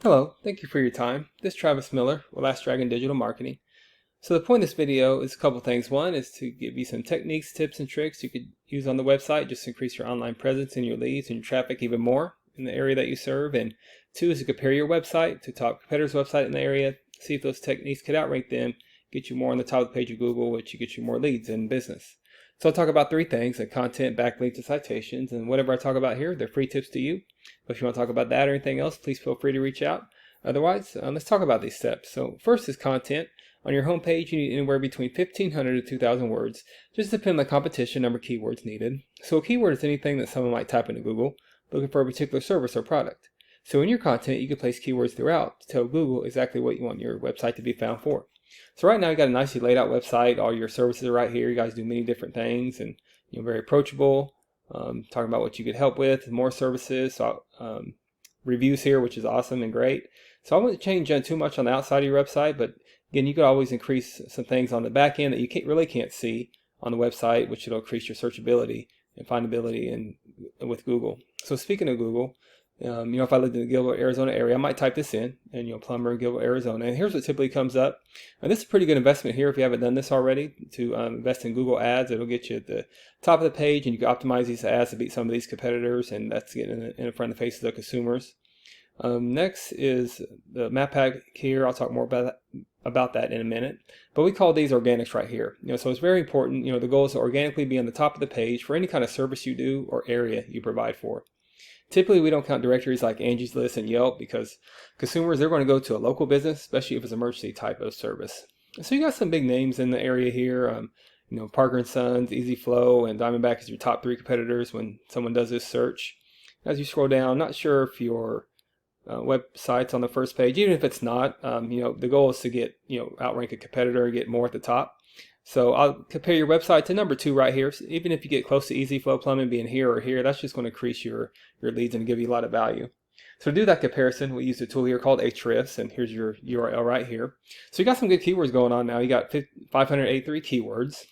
Hello, thank you for your time. This is Travis Miller with Last Dragon Digital Marketing. So the point of this video is a couple things. One is to give you some techniques, tips, and tricks you could use on the website just to increase your online presence and your leads and your traffic even more in the area that you serve. And two is to compare your website to top competitors' website in the area, see if those techniques could outrank them, get you more on the top of the page of Google, which gets you more leads in business. So I'll talk about three things: like content, backlinks, and citations. And whatever I talk about here, they're free tips to you. But if you want to talk about that or anything else, please feel free to reach out. Otherwise, let's talk about these steps. So first is content. On your homepage, you need anywhere between 1,500 to 2,000 words. Just depend on the competition number of keywords needed. So a keyword is anything that someone might type into Google looking for a particular service or product. So in your content, you can place keywords throughout to tell Google exactly what you want your website to be found for. So right now, you got a nicely laid out website. All your services are right here. You guys do many different things, and very approachable. Talking about what you could help with, more services. So reviews here, which is awesome and great. So I wouldn't change too much on the outside of your website, but again, you could always increase some things on the back end that you really can't see on the website, which will increase your searchability and findability with Google. So speaking of Google, if I lived in the Gilbert, Arizona area, I might type this in, and plumber, Gilbert, Arizona. And here's what typically comes up. And this is a pretty good investment here if you haven't done this already, to invest in Google ads. It'll get you at the top of the page, and you can optimize these ads to beat some of these competitors, and that's getting in front of the faces of consumers. Next is the map pack here. I'll talk more about that in a minute. But we call these organics right here. So it's very important. The goal is to organically be on the top of the page for any kind of service you do or area you provide for. Typically, we don't count directories like Angie's List and Yelp because consumers, they're going to go to a local business, especially if it's an emergency type of service. So you got some big names in the area here. Parker & Sons, Easy Flow, and Diamondback is your top three competitors when someone does this search. As you scroll down, I'm not sure if your website's on the first page. Even if it's not, the goal is to get, outrank a competitor and get more at the top. So I'll compare your website to number 2 right here. So even if you get close to Easy Flow Plumbing being here or here, that's just going to increase your leads and give you a lot of value. So to do that comparison, we use a tool here called Ahrefs, and here's your URL right here. So you got some good keywords going on now. You got 583 keywords.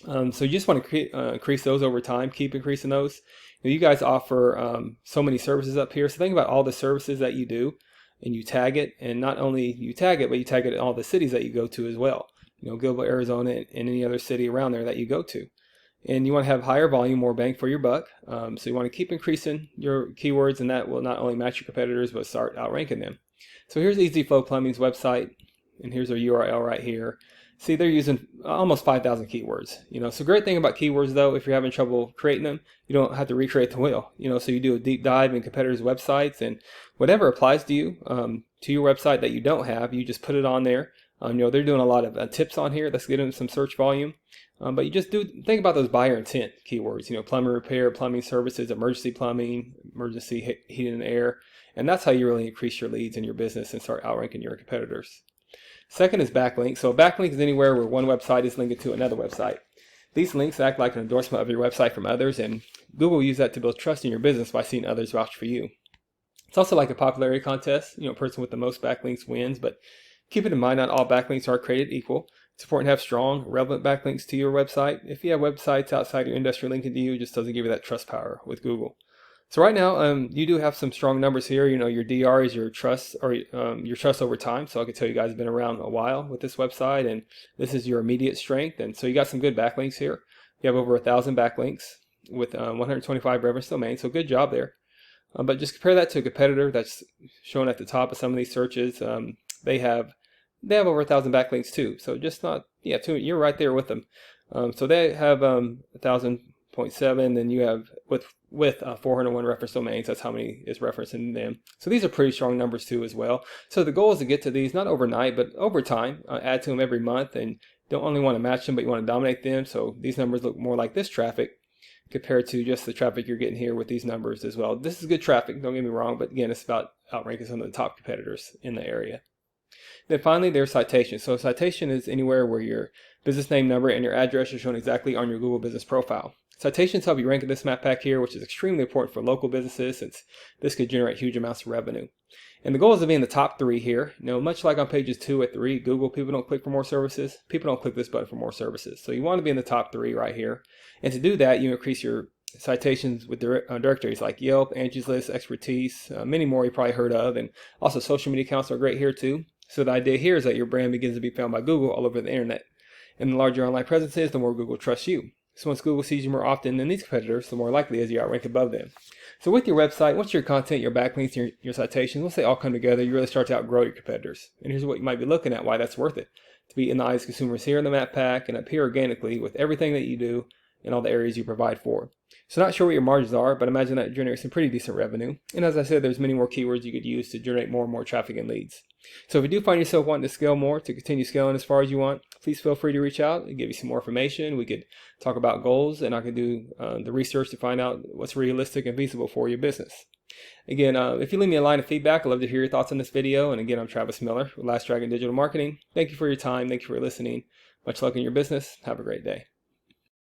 So you just want to increase those over time, keep increasing those. You guys offer so many services up here. So think about all the services that you do, and you tag it. And not only you tag it, but you tag it in all the cities that you go to as well. Gilbert, Arizona, and any other city around there that you go to. And you want to have higher volume, more bang for your buck. So you want to keep increasing your keywords, and that will not only match your competitors, but start outranking them. So here's Easy Flow Plumbing's website, and here's our URL right here. See, they're using almost 5,000 keywords. So great thing about keywords, though, if you're having trouble creating them, you don't have to recreate the wheel. So you do a deep dive in competitors' websites, and whatever applies to you, to your website that you don't have, you just put it on there. They're doing a lot of tips on here. That's getting some search volume. But you just think about those buyer intent keywords. Plumber repair, plumbing services, emergency plumbing, emergency heating and air. And that's how you really increase your leads in your business and start outranking your competitors. Second is backlinks. So a backlink is anywhere where one website is linked to another website. These links act like an endorsement of your website from others, and Google will use that to build trust in your business by seeing others vouch for you. It's also like a popularity contest. A person with the most backlinks wins, but keep it in mind, not all backlinks are created equal. It's important to have strong, relevant backlinks to your website. If you have websites outside your industry linking to you, it just doesn't give you that trust power with Google. So right now, you do have some strong numbers here. Your DR is your trust, or your trust over time. So I can tell you guys have been around a while with this website, and this is your immediate strength. And so you got some good backlinks here. You have over 1,000 backlinks with 125 reference domains. So good job there. But just compare that to a competitor that's shown at the top of some of these searches. They have over 1,000 backlinks too. So just not, you're right there with them. So they have 1,000.7, and you have with 401 reference domains. That's how many is referenced in them. So these are pretty strong numbers too as well. So the goal is to get to these not overnight, but over time. Add to them every month, and don't only want to match them, but you want to dominate them. So these numbers look more like this traffic compared to just the traffic you're getting here with these numbers as well. This is good traffic, don't get me wrong, but again, it's about outranking some of the top competitors in the area. Then finally, there's citation. So citation is anywhere where your business name, number, and your address are shown exactly on your Google business profile. Citations help you rank in this map pack here, which is extremely important for local businesses since this could generate huge amounts of revenue. And the goal is to be in the top 3 here. Much like on pages 2 or 3, Google, people don't click for more services. People don't click this button for more services. So you want to be in the top 3 right here. And to do that, you increase your citations with directories like Yelp, Angie's List, Expertise, many more you probably heard of, and also social media accounts are great here too. So the idea here is that your brand begins to be found by Google all over the internet. And the larger your online presence is, the more Google trusts you. So once Google sees you more often than these competitors, the more likely is you outrank above them. So with your website, once your content, your backlinks, your citations, once they all come together, you really start to outgrow your competitors. And here's what you might be looking at, why that's worth it. To be in the eyes of consumers here in the map pack and appear organically with everything that you do in all the areas you provide for. So not sure what your margins are, but imagine that generates some pretty decent revenue. And as I said, there's many more keywords you could use to generate more and more traffic and leads. So if you do find yourself wanting to scale more, to continue scaling as far as you want, please feel free to reach out and give you some more information. We could talk about goals, and I could do the research to find out what's realistic and feasible for your business. Again, if you leave me a line of feedback, I'd love to hear your thoughts on this video. And again, I'm Travis Miller with Last Dragon Digital Marketing. Thank you for your time. Thank you for listening. Much luck in your business. Have a great day.